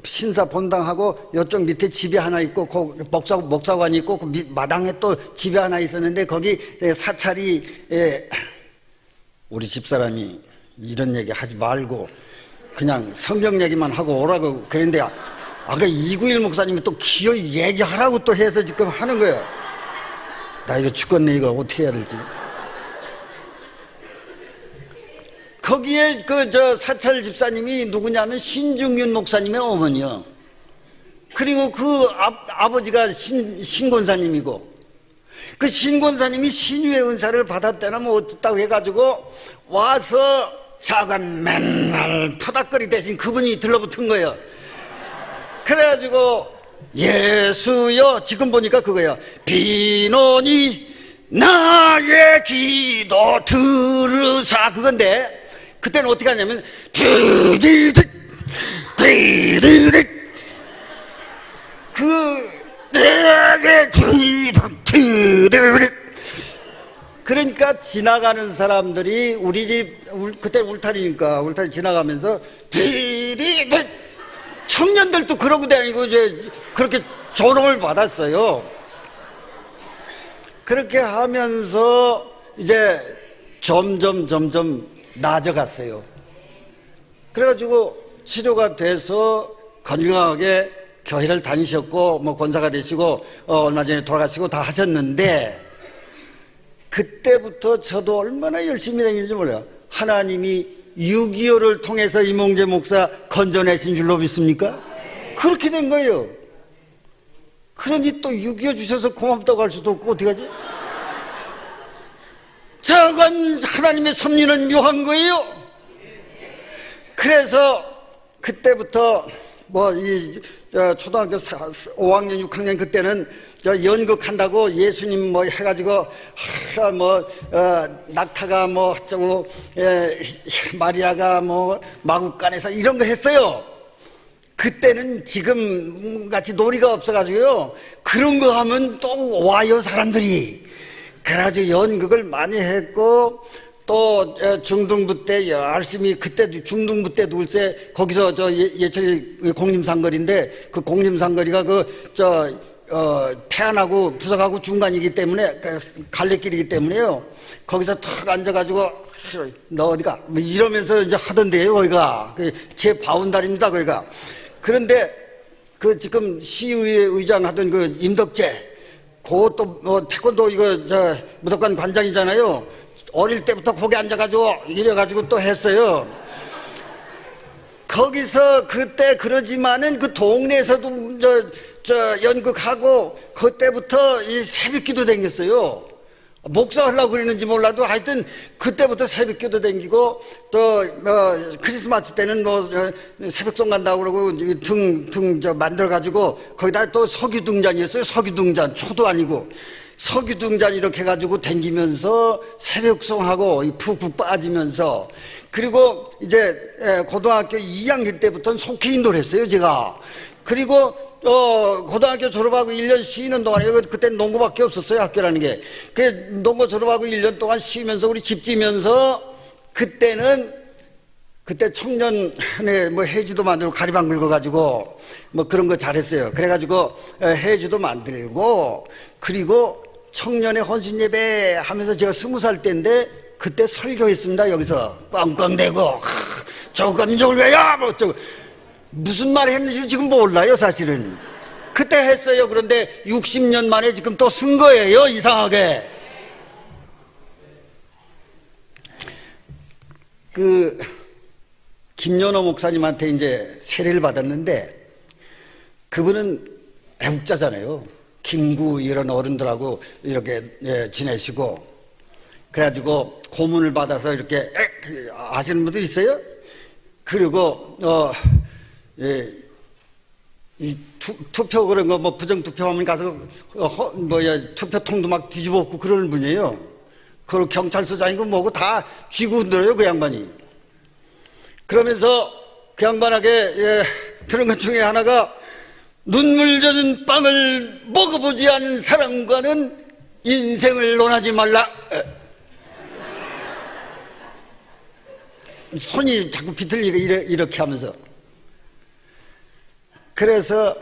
신사 본당하고 이쪽 밑에 집이 하나 있고 그 목사관이 있고 그 마당에 또 집이 하나 있었는데 거기 사찰이 우리 집사람이 이런 얘기 하지 말고 그냥 성경 얘기만 하고 오라고 그랬는데 아까 이구일 목사님이 또 기어이 얘기하라고 또 해서 지금 하는 거예요. 나 이거 죽겠네. 이거 어떻게 해야 될지. 거기에 사찰 집사님이 누구냐면 신중윤 목사님의 어머니요. 그리고 그 아버지가 신권사님이고 그 신권사님이 신유의 은사를 받았다나 뭐 어쨌다고 해가지고 와서 자관 맨날 푸닥거리 대신 그분이 들러붙은 거예요. 그래가지고 예수여 지금 보니까 그거예요. 비노니 나의 기도 들으사 그건데 그때는 어떻게 하냐면 디디디 디디디 그 내게 기도 디디디 그러니까 지나가는 사람들이 우리 집 그때 울타리니까 울타리 지나가면서 디디디 청년들도 그러고 다니고 이제 그렇게 조롱을 받았어요. 그렇게 하면서 이제 점점 나아져갔어요. 그래가지고 치료가 돼서 건강하게 교회를 다니셨고 뭐 권사가 되시고 얼마 전에 돌아가시고 다 하셨는데 그때부터 저도 얼마나 열심히 다니는지 몰라요. 하나님이 6.25를 통해서 이몽재 목사 건져내신 줄로 믿습니까? 그렇게 된 거예요. 그러니 또 6.25 주셔서 고맙다고 할 수도 없고 어떡하지? 저건 하나님의 섭리는 묘한 거예요. 그래서 그때부터 뭐 초등학교 5학년 6학년 그때는 연극한다고 예수님 뭐 해가지고 낙타가 뭐 어쩌고 마리아가 뭐 마국간에서 이런 거 했어요. 그때는 지금 같이 놀이가 없어가지고요. 그런 거 하면 또 와요 사람들이. 그래가지고 연극을 많이 했고 또 중등부 때 열심히 그때도 중등부 때도 글쎄 거기서 예철이 공림상거리인데 그 공림상거리가 태안하고 부석하고 중간이기 때문에 갈래길이기 때문에요. 거기서 탁 앉아가지고 너 어디가 뭐 이러면서 이제 하던데요. 거기가 제 바운다리입니다. 거기가. 그런데 그 지금 시의회 의장 하던 그 임덕재 그것도 뭐 태권도 이거 무덕관 관장이잖아요. 어릴 때부터 거기 앉아가지고 이래가지고 또 했어요. 거기서 그때 그러지만은 그 동네에서도 연극하고 그때부터 이 새벽기도 댕겼어요. 목사 하려고 그랬는지 몰라도 하여튼 그때부터 새벽기도 댕기고 또 크리스마스 때는 뭐 새벽송 간다고 그러고 등 만들어가지고 거기다 또 석유등잔이었어요. 석유등잔 초도 아니고 석유등잔 이렇게 해가지고 댕기면서 새벽송하고 푹푹 빠지면서 그리고 이제 고등학교 2학년 때부터는 속히 인도를 했어요 제가. 그리고 고등학교 졸업하고 1년 쉬는 동안에 그때 농구밖에 없었어요 학교라는 게. 그 농구 졸업하고 1년 동안 쉬면서 우리 집 지면서 그때 청년회 뭐 해주도 만들고 가리방 긁어가지고 뭐 그런 거 잘했어요. 그래가지고 해주도 만들고 그리고 청년회 헌신예배 하면서 제가 20살 때인데 그때 설교했습니다. 여기서 꽝꽝대고 조금 졸게야 뭐 어쩌고 무슨 말 했는지 지금 몰라요 사실은. 그때 했어요. 그런데 60년 만에 지금 또 쓴 거예요 이상하게. 그 김연호 목사님한테 이제 세례를 받았는데 그분은 애국자잖아요. 김구 이런 어른들하고 이렇게 지내시고 그래가지고 고문을 받아서 이렇게 아시는 분들 있어요? 그리고 이 투표 그런 거 뭐 부정 투표하면 가서 투표통도 막 뒤집어 엎고 그러는 분이에요. 그 경찰서장이고 뭐고 다 쥐고 흔들어요 그 양반이. 그러면서 그 양반에게 들은 것 중에 하나가 눈물 젖은 빵을 먹어보지 않은 사람과는 인생을 논하지 말라. 손이 자꾸 비틀리고 이렇게 하면서. 그래서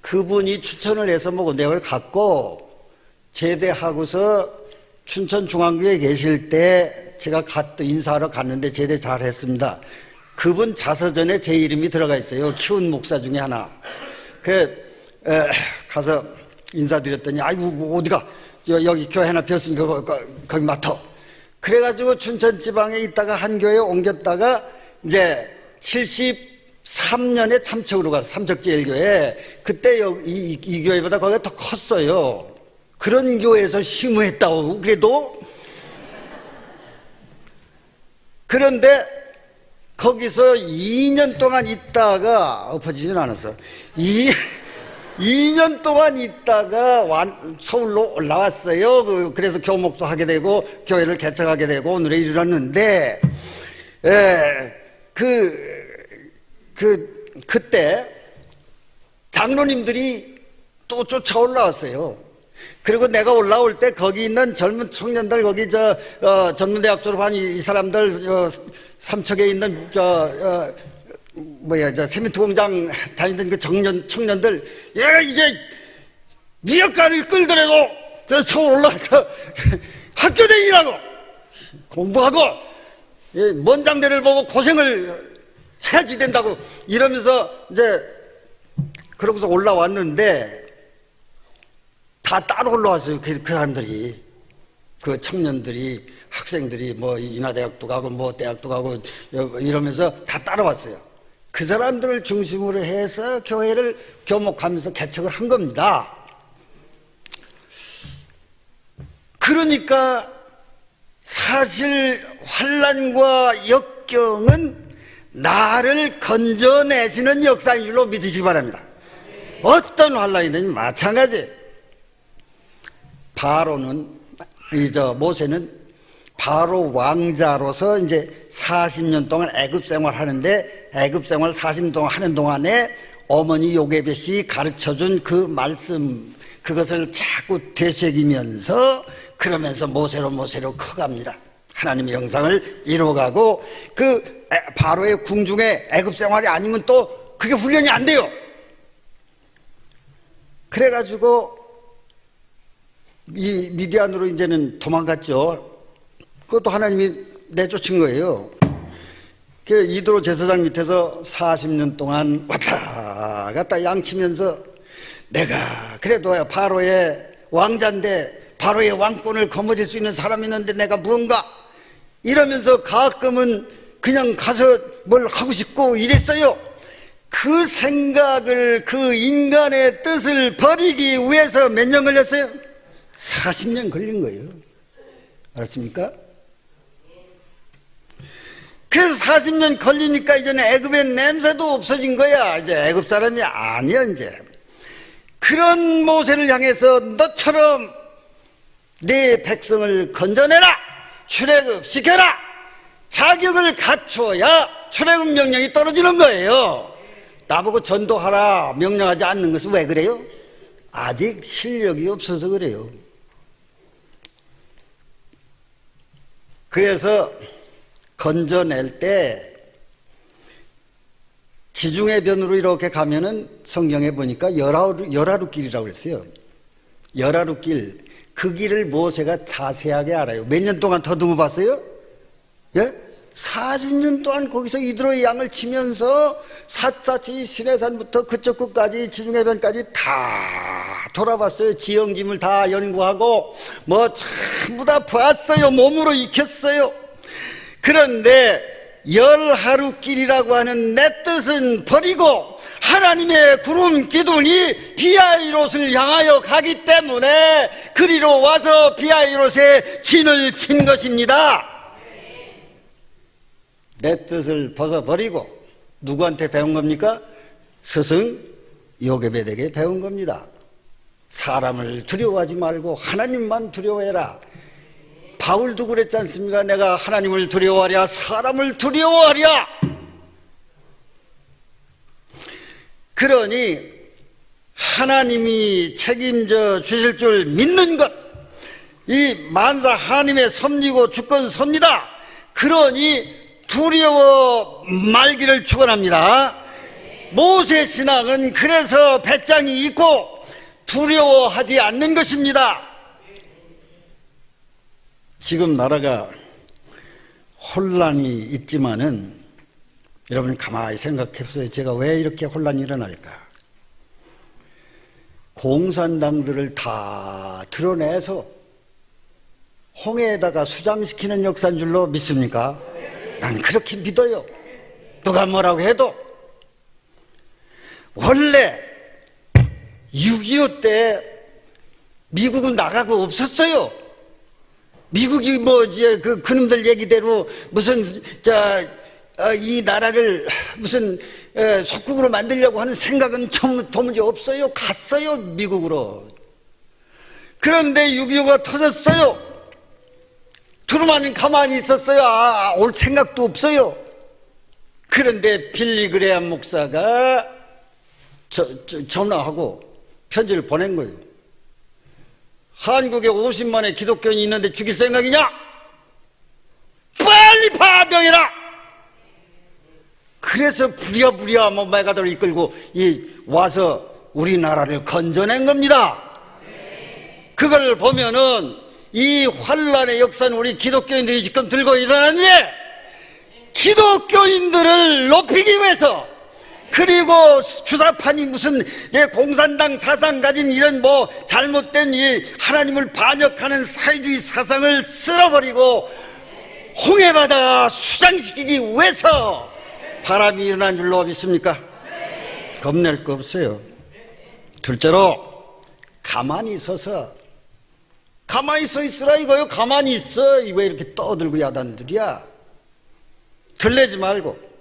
그분이 추천을 해서 뭐 내걸 갖고 제대하고서 춘천중앙교회에 계실 때 제가 인사하러 갔는데 제대 잘 했습니다. 그분 자서전에 제 이름이 들어가 있어요. 키운 목사 중에 하나. 가서 인사드렸더니 아이고 어디가 여기 교회 하나 비었으니까 거기 맡아. 그래가지고 춘천지방에 있다가 한 교회에 옮겼다가 이제 73년에 삼척으로 가서 삼척제일교회. 그때 이 교회보다 거기가 더 컸어요. 그런 교회에서 심우했다고 그래도. 그런데 거기서 2년 동안 있다가 엎어지진 않았어. 2년 동안 있다가 서울로 올라왔어요. 그래서 교목도 하게 되고 교회를 개척하게 되고 오늘에 이르렀는데, 그때 장로님들이 또 쫓아 올라왔어요. 그리고 내가 올라올 때 거기 있는 젊은 청년들, 거기 전문대학 졸업한 이 사람들, 삼척에 있는 세멘트 공장 다니던 그 청년들, 얘가 이제 미역간을 끌더라도 서울 올라가서 학교 다니라고 공부하고 먼 장대를 보고 고생을 해야지 된다고 이러면서 이제 그러고서 올라왔는데 다 따로 올라왔어요. 그 사람들이, 그 청년들이, 학생들이 뭐 인하대학도 가고 뭐 대학도 가고 이러면서 다 따라왔어요. 그 사람들을 중심으로 해서 교회를 교목하면서 개척을 한 겁니다. 그러니까 사실 환난과 역경은 나를 건져내시는 역사인 줄로 믿으시기 바랍니다. 어떤 환난이든지 마찬가지. 모세는 바로 왕자로서 이제 40년 동안 애굽 생활하는데, 애굽 생활 40년 동안 하는 동안에 어머니 요게벳이 가르쳐준 그 말씀, 그것을 자꾸 되새기면서 그러면서 모세로 커갑니다. 하나님의 형상을 이루어가고, 그 바로의 궁중에 애굽 생활이 아니면 또 그게 훈련이 안 돼요. 그래가지고 이 미디안으로 이제는 도망갔죠. 그것도 하나님이 내쫓은 거예요. 이드로 제사장 밑에서 40년 동안 왔다 갔다 양치면서 내가 그래도 바로의 왕자인데, 바로의 왕권을 거머쥘 수 있는 사람이 있는데 내가 무언가 이러면서 가끔은 그냥 가서 뭘 하고 싶고 이랬어요. 그 생각을, 그 인간의 뜻을 버리기 위해서 몇 년 걸렸어요? 40년 걸린 거예요. 알았습니까? 그래서 40년 걸리니까 이제는 애굽의 냄새도 없어진 거야. 이제 애굽 사람이 아니야. 이제 그런 모세를 향해서 너처럼 내 백성을 건져내라, 출애굽 시켜라, 자격을 갖춰야 출애굽 명령이 떨어지는 거예요. 나보고 전도하라 명령하지 않는 것은 왜 그래요? 아직 실력이 없어서 그래요. 그래서 건져낼 때 지중해 변으로 이렇게 가면은 성경에 보니까 열하루길이라고 그랬어요. 열하루길. 그 길을 모세가 자세하게 알아요. 몇 년 동안 더듬어 봤어요? 예? 40년 동안 거기서 이드로의 양을 치면서 삿사치 시내산부터 그쪽 끝까지 지중해변까지 다 돌아봤어요. 지형짐을 다 연구하고 뭐 전부 다 봤어요. 몸으로 익혔어요. 그런데 열하루길이라고 하는 내 뜻은 버리고 하나님의 구름 기둥이 비아이롯을 향하여 가기 때문에 그리로 와서 비아이롯에 진을 친 것입니다. 내 뜻을 벗어버리고 누구한테 배운 겁니까? 스승 요게벳에게 배운 겁니다. 사람을 두려워하지 말고 하나님만 두려워해라. 바울도 그랬지 않습니까? 내가 하나님을 두려워하랴 사람을 두려워하랴. 그러니 하나님이 책임져 주실 줄 믿는 것, 이 만사 하나님의 섭리고 주권 섭니다. 그러니 두려워 말기를 축원합니다. 모세 신앙은 그래서 배짱이 있고 두려워하지 않는 것입니다. 지금 나라가 혼란이 있지만은 여러분 가만히 생각해보세요. 제가 왜 이렇게 혼란이 일어날까? 공산당들을 다 드러내서 홍해에다가 수장시키는 역사인 줄로 믿습니까? 난 그렇게 믿어요. 누가 뭐라고 해도. 원래 6.25 때 미국은 나가고 없었어요. 미국이 뭐 이제 그놈들 얘기대로 무슨 이 나라를 무슨 속국으로 만들려고 하는 생각은 도무지 없어요. 갔어요, 미국으로. 그런데 6.25가 터졌어요. 트루만은 가만히 있었어요. 올 생각도 없어요. 그런데 빌리 그레엄 목사가 전화하고 편지를 보낸 거예요. 한국에 50만의 기독교인이 있는데 죽일 생각이냐? 빨리 파병해라! 그래서 부랴부랴 말가다를 이끌고 와서 우리나라를 건져낸 겁니다. 그걸 보면은 이 환란의 역사는 우리 기독교인들이 지금 들고 일어났는데 기독교인들을 높이기 위해서 그리고 주사판이 무슨 공산당 사상 가진 이런 뭐 잘못된 이 하나님을 반역하는 사회주의 사상을 쓸어버리고 홍해바다 수장시키기 위해서 바람이 일어난 줄로 믿습니까? 겁낼 거 없어요. 둘째로 가만히 서서 가만히 서 있으라 이거요. 가만히 있어. 왜 이렇게 떠들고 야단들이야? 들레지 말고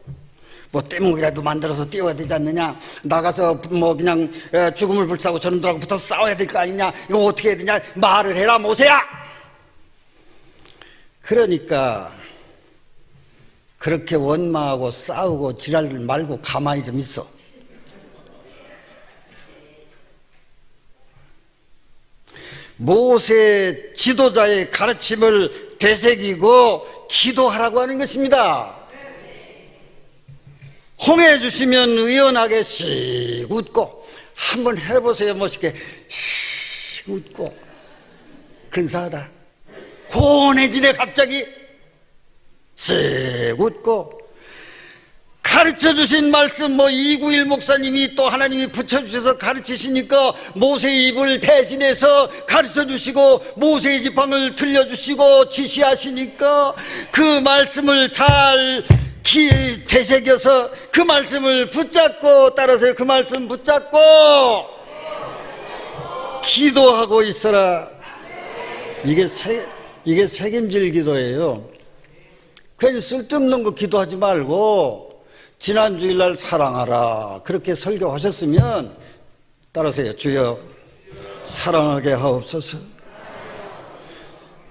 뭐 떼목이라도 만들어서 띄워야 되지 않느냐? 나가서 뭐 그냥 죽음을 불사고 저놈들하고 붙어 싸워야 될 거 아니냐? 이거 어떻게 해야 되냐? 말을 해라 모세야. 그러니까 그렇게 원망하고 싸우고 지랄을 말고 가만히 좀 있어. 모세 지도자의 가르침을 되새기고 기도하라고 하는 것입니다. 홍해 주시면 의연하게 씩 웃고 한번 해보세요. 멋있게 씩 웃고 근사하다. 고운해지네 갑자기. 씩 웃고 가르쳐 주신 말씀 뭐 이구일 목사님이 또 하나님이 붙여주셔서 가르치시니까 모세의 입을 대신해서 가르쳐 주시고 모세의 지팡을 들려주시고 지시하시니까 그 말씀을 잘 되새겨서 그 말씀을 붙잡고 따라서 그 말씀 붙잡고 기도하고 있어라. 이게 책임질 기도예요. 괜히 쓸데없는 거 기도하지 말고 지난 주일날 사랑하라 그렇게 설교하셨으면 따라서요. 주여 사랑하게 하옵소서.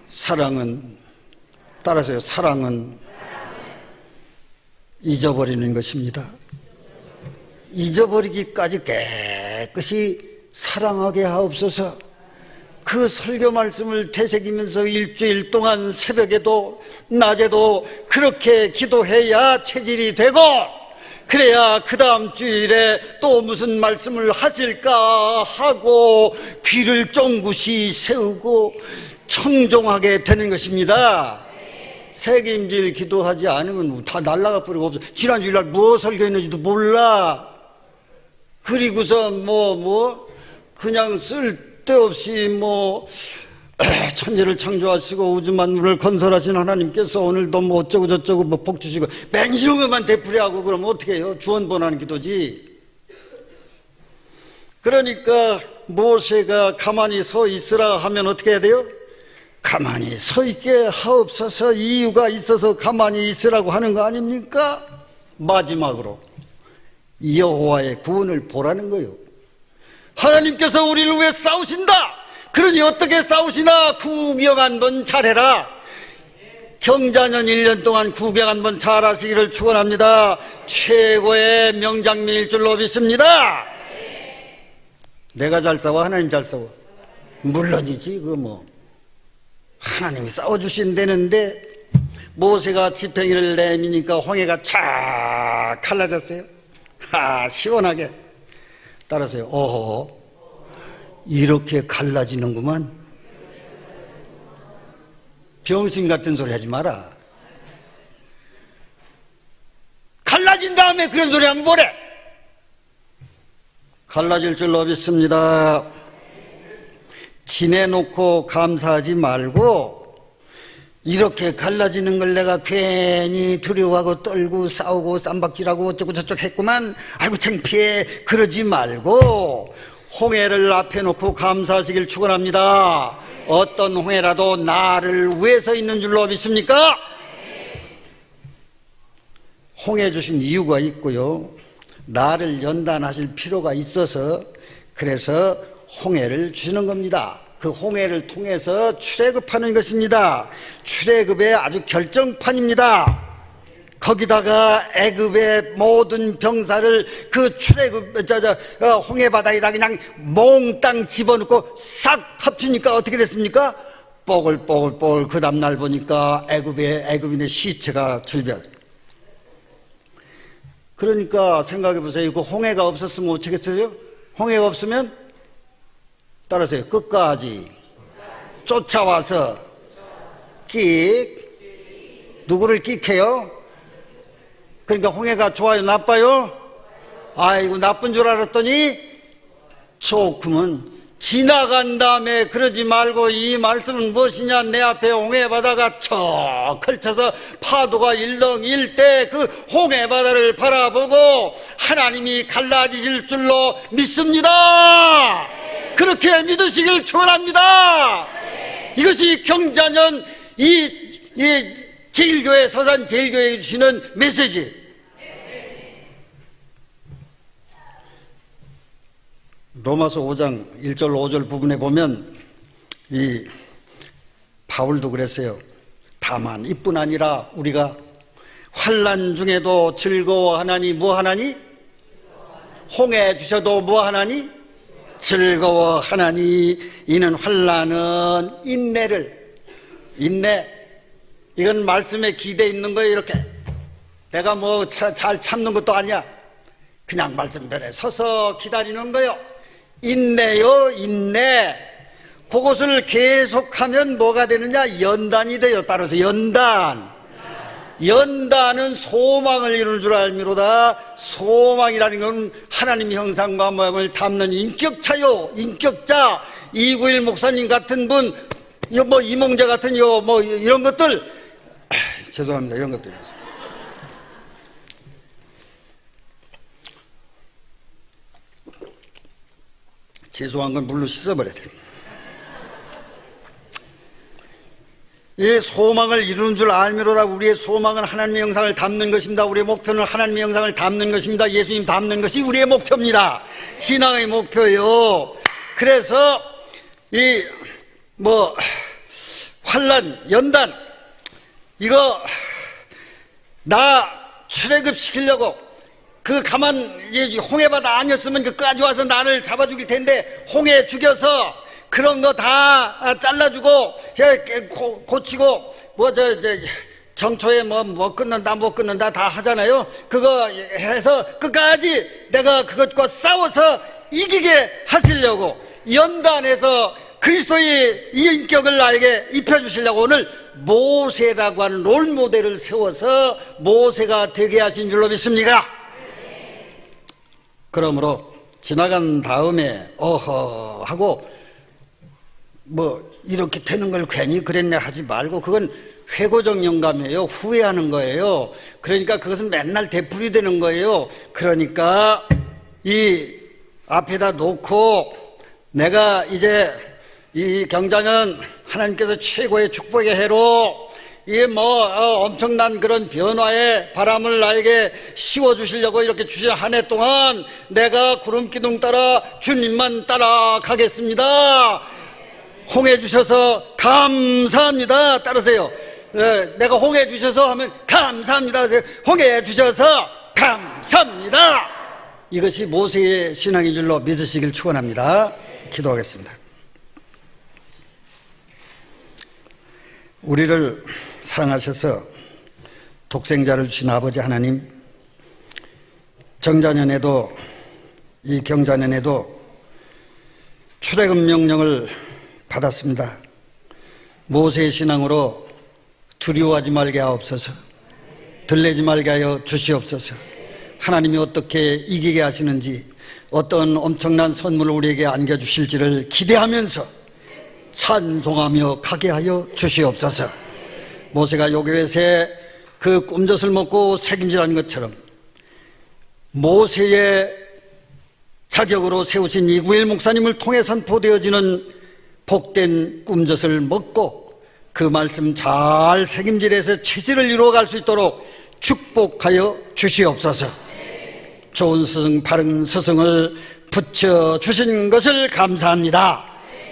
사랑은 따라서요. 사랑은 잊어버리는 것입니다. 잊어버리기까지 깨끗이 사랑하게 하옵소서. 그 설교 말씀을 되새기면서 일주일 동안 새벽에도 낮에도 그렇게 기도해야 체질이 되고 그래야 그 다음 주일에 또 무슨 말씀을 하실까 하고 귀를 쫑긋이 세우고 청종하게 되는 것입니다. 책임질 기도하지 않으면 다 날아가 버리고 없어. 지난 주일날 뭐 설교했는지도 몰라. 그리고서 그냥 쓸데없이 천지를 창조하시고 우주 만물을 건설하신 하나님께서 오늘도 어쩌고 저쩌고 복 주시고 맨 이런 것만 되풀이하고 그러면 어떻게 해요? 주원번하는 기도지. 그러니까 모세가 가만히 서 있으라 하면 어떻게 해야 돼요? 가만히 서 있게 하옵소서. 이유가 있어서 가만히 있으라고 하는 거 아닙니까? 마지막으로 여호와의 구원을 보라는 거예요. 하나님께서 우리를 위해 싸우신다. 그러니 어떻게 싸우시나? 구경 한번 잘해라. 경자년 1년 동안 구경 한번 잘하시기를 축원합니다. 최고의 명장면일 줄로 믿습니다. 내가 잘 싸워? 하나님 잘 싸워? 물론이지. 하나님이 싸워주신다는데 모세가 지팡이를 내미니까 홍해가 쫙 갈라졌어요. 시원하게. 따라서요. 어허, 이렇게 갈라지는구만. 병신 같은 소리 하지 마라. 갈라진 다음에 그런 소리 하면 뭐래? 갈라질 줄로 믿습니다. 지내놓고 감사하지 말고 이렇게 갈라지는 걸 내가 괜히 두려워하고 떨고 싸우고 쌈박질하고 어쩌고 저쩌고 했구만, 아이고 창피해, 그러지 말고 홍해를 앞에 놓고 감사하시길 축원합니다. 어떤 홍해라도 나를 위해서 있는 줄로 믿습니까? 홍해 주신 이유가 있고요, 나를 연단하실 필요가 있어서 그래서 홍해를 주시는 겁니다. 그 홍해를 통해서 출애굽하는 것입니다. 출애굽의 아주 결정판입니다. 거기다가 애굽의 모든 병사를 그 출애굽 홍해 바다에다 그냥 몽땅 집어넣고 싹 합치니까 어떻게 됐습니까? 뽀글뽀글뽀글. 그 다음날 보니까 애굽인의 시체가 출변. 그러니까 생각해 보세요. 그 홍해가 없었으면 어쩌겠어요? 홍해가 없으면 따라서요. 끝까지 쫓아와서 누구를 끽해요? 그러니까 홍해가 좋아요, 나빠요? 아이고, 나쁜 줄 알았더니 좋구먼. 지나간 다음에 그러지 말고 이 말씀은 무엇이냐? 내 앞에 홍해 바다가 척 걸쳐서 파도가 일렁일 때 그 홍해 바다를 바라보고 하나님이 갈라지실 줄로 믿습니다. 그렇게 믿으시길 축원합니다. 이것이 경자년 이 제일교회, 서산 제일교회에 주시는 메시지. 로마서 5장 1절 5절 부분에 보면 이 바울도 그랬어요. 다만 이뿐 아니라 우리가 환난 중에도 즐거워하나니 뭐하나니? 홍해 주셔도 뭐하나니? 즐거워하나니. 이는 환난은 인내, 이건 말씀에 기대 있는 거예요. 이렇게 내가 뭐 잘 참는 것도 아니야. 그냥 말씀변에 서서 기다리는 거예요. 인내요, 인내. 그것을 계속하면 뭐가 되느냐? 연단이 돼요. 따라서 연단은 소망을 이룰 줄 알미로다. 소망이라는 건 하나님의 형상과 모양을 담는 인격차요, 인격자. 이구일 목사님 같은 분, 뭐 이몽재 같은 뭐 이런 것들, 죄송합니다, 이런 것들. 죄송한 건 물로 씻어버려야 돼. 이 소망을 이루는 줄 알미로다. 우리의 소망은 하나님의 형상을 담는 것입니다. 우리의 목표는 하나님의 형상을 담는 것입니다. 예수님 담는 것이 우리의 목표입니다. 신앙의 목표요. 그래서 환난, 연단, 이거 나 출애굽시키려고 홍해바다 아니었으면 그까지 와서 나를 잡아 죽일 텐데 홍해 죽여서 그런 거 다 잘라주고 고치고 정초에 뭐 끊는다 못 끊는다 다 하잖아요. 그거 해서 끝까지 내가 그것과 싸워서 이기게 하시려고 연단해서 그리스도의 이 인격을 나에게 입혀주시려고 오늘 모세라고 하는 롤모델을 세워서 모세가 되게 하신 줄로 믿습니다. 그러므로 지나간 다음에 어허 하고 뭐 이렇게 되는 걸 괜히 그랬네 하지 말고, 그건 회고적 영감이에요. 후회하는 거예요. 그러니까 그것은 맨날 되풀이되는 거예요. 그러니까 이 앞에다 놓고 내가 이제 이 경자년 하나님께서 최고의 축복의 해로 이게 엄청난 그런 변화의 바람을 나에게 씌워주시려고 이렇게 주신 한 해 동안 내가 구름기둥 따라 주님만 따라가겠습니다. 홍해 주셔서 감사합니다. 따르세요. 내가 홍해 주셔서 하면 감사합니다. 홍해 주셔서 감사합니다. 이것이 모세의 신앙인 줄로 믿으시길 축원합니다. 기도하겠습니다. 우리를 사랑하셔서 독생자를 주신 아버지 하나님, 정자년에도 이 경자년에도 출애굽 명령을 받았습니다. 모세의 신앙으로 두려워하지 말게 하옵소서, 들레지 말게 하여 주시옵소서. 하나님이 어떻게 이기게 하시는지, 어떤 엄청난 선물을 우리에게 안겨주실지를 기대하면서 찬송하며 가게 하여 주시옵소서. 모세가 요괴벳의 그 꿈젖을 먹고 책임지라는 것처럼 모세의 자격으로 세우신 이구일 목사님을 통해 선포되어지는 복된 꿈젖을 먹고 그 말씀 잘 책임질해서 체질을 이루어갈 수 있도록 축복하여 주시옵소서. 좋은 스승, 바른 스승을 붙여주신 것을 감사합니다.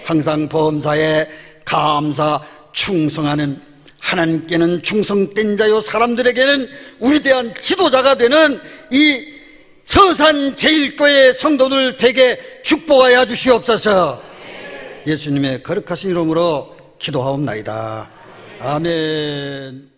항상 범사에 감사 충성하는, 하나님께는 충성된 자요 사람들에게는 위대한 지도자가 되는 이 서산 제1교회 성도들 되게 축복하여 주시옵소서. 예수님의 거룩하신 이름으로 기도하옵나이다. 아멘.